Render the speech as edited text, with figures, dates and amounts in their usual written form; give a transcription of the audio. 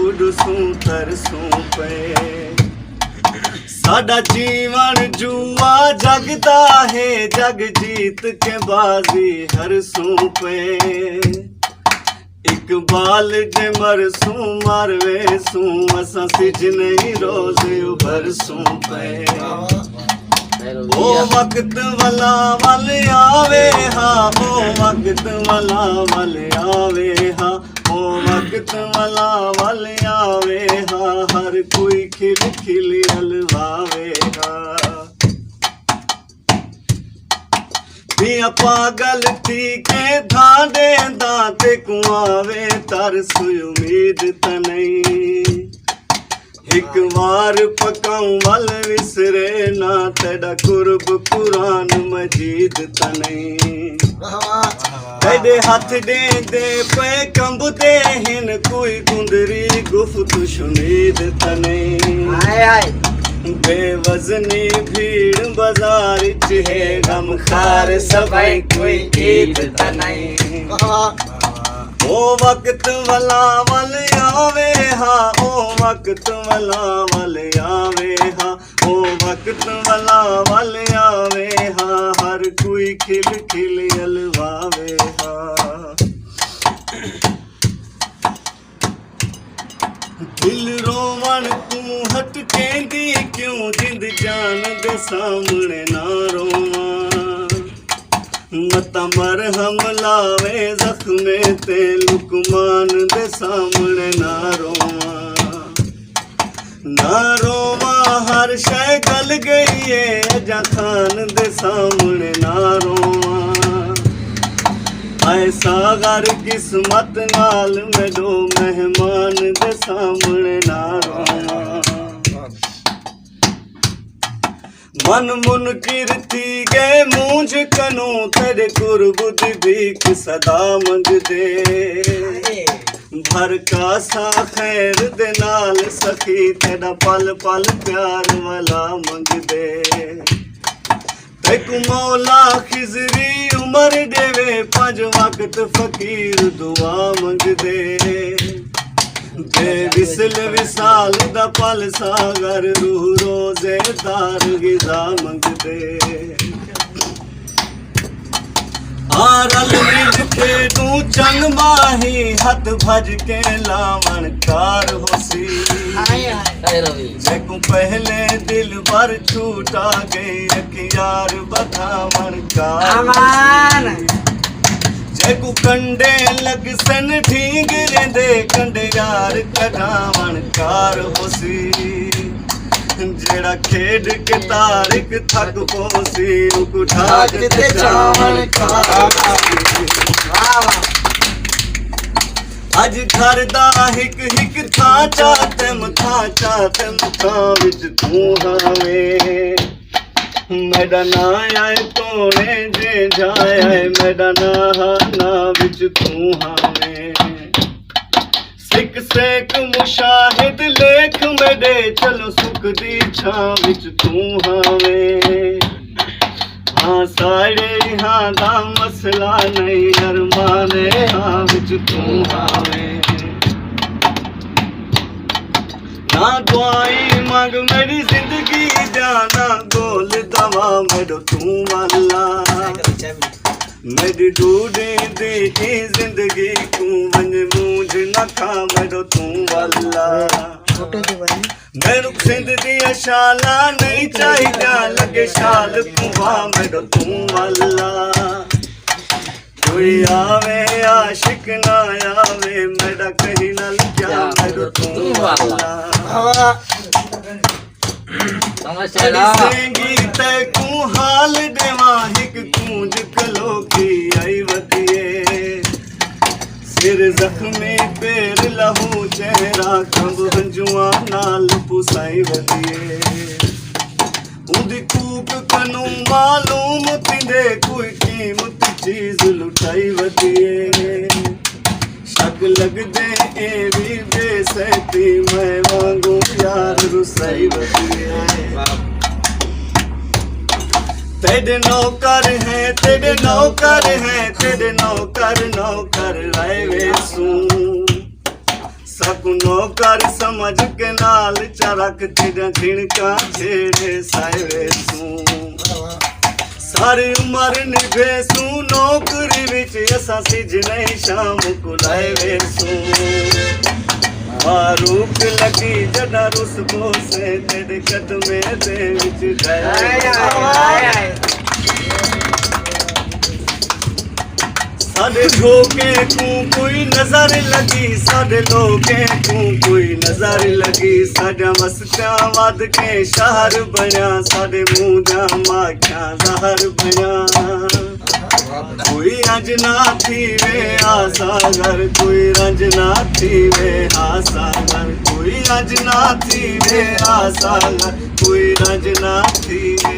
ਉਡਸੂੰ ਤਰਸੂੰ ਪਏ ਸਾਡਾ ਜੀਵਨ ਜੂਆ ਜਗਦਾ ਹੈ ਜਗ ਜੀਤ ਕੇ ਬਾਜ਼ੀ ਹਰਸੂੰ ਪਏ इकबाल जे मरसूं मारवेसूं असां सिज नहीं रोज़ उभरसूं पे ओ वक्त वला वल आवे हा ओ वक्त वला वल आवे हा ओ वक्त वला वल आवे हा हर कोई खिल खिल हलवावे हा दिया पागल थी के धांडे दाते कुआवे तरस उम्मीद त नहीं एक बार पकाऊं वल विसरे ना तेरा कुर्ब कुरान मजीद त नहीं तेरे हाथ दे दे पे कंबते हिन कोई कुंदरी गुफ्त शुनीद त नहीं बेवजनी भीड़ बाजार च है गम खार सबाई कोई ईद त नहीं ओ वक्त वला वल आवे हा ओ वक्त वला वल आवे हा ओ वक्त वला वल आवे हा हर कोई खिल खिल अलवावे हा दिल रोवण तू हट केंदी क्यों जिंद जान दे सामने ना रोवां मता मरहम लावे जख्मे ते लुकमान दे सामने ना रोवां हर शय गल गई है अजा खान दे सामने ना रोवां ऐसा घर किस्मत नाल मेरे मेहमान दे सामने ना रोवां मन मुनकिर थी गए मूंझ कनू तेरे कुर्ब दी भीख सदा मंग दे भर कासा खैर दे नाल सखी तेरा पल पल प्यार वाला मंग दे तेकु मौला खिजरी उमर देवे पंज वक्त फकीर दुआ मंग दे विसल विसाल दा पल सागर रूह रोजे दार गिजा मंग दे रल मिल के तू चंग माही हथ भज के लावण कार होसी जेकू पहले दिल भर छूटा गई यार बतावण कार जेकू कंडे लग सन ठीक रेंदे कंडे यार कढ़ावण कार होसी जेड़ा खेड के तारिक थक पोसी उठा के चावण अज घर दा हिक हिक था चाते मथा विच तू हावे मेरा ना आए तोने जे जाए मेरा ना विच तू हावे सिक सेक मुशाहिद लेख मेरे चलो सुख दी छां विच तू हावे हाँ साड़े हाँ दा मसला नहीं अरमाने हाँ विच तू हावे ना दुआई मंग मेरी जिंदगी जाना गोल दवा मेरे तू वाला मेरी ढूंढे दी जिंदगी तू वंज मूंझ न खा मेरे तू वाला मैनू सिंध दिया शाला नहीं चाहिए लगे शाल कुआ मेरे तू वाला कोई आवे आशिक ना आवे मेरा कहीं न क्या मेरे तू वाला तू हाल देवा हिक कूंज कलो की आई वधिए सिर जख्मी पैर लहू चेहरा कंब हंजुआ नाल पुसाई वधिए उदी कूक कनू मालूम तिंदे कोई कीमत चीज लुटाई वधिए शक लग दे ए भी बेसती मैं वांगू यार रुसाई वधिए तेरे नौकर हैं तेरे नौकर हैं तेरे नौकर नौकर आए वे सू साकू नौकर समझ के नाल चा रख तेरा खिणका छेड़े साए सू सारी उम्र निभेसू नौकरी विच असां सिज नहीं शाम को लाए वेसू मारूक लगी जदा रुस बोसे तेरे कदमे दे विच गए साडे लोके को कोई नजर लगी साडे लोके को कोई नजर लगी साडा मस्ता वद के शहर बना साडे मुंह दा माखिया जहर बना कोई रंज ना थी वे आसागर कोई रंज ना थी वे आसागर कोई रंज ना थी वे आसागर कोई रंज ना थी वे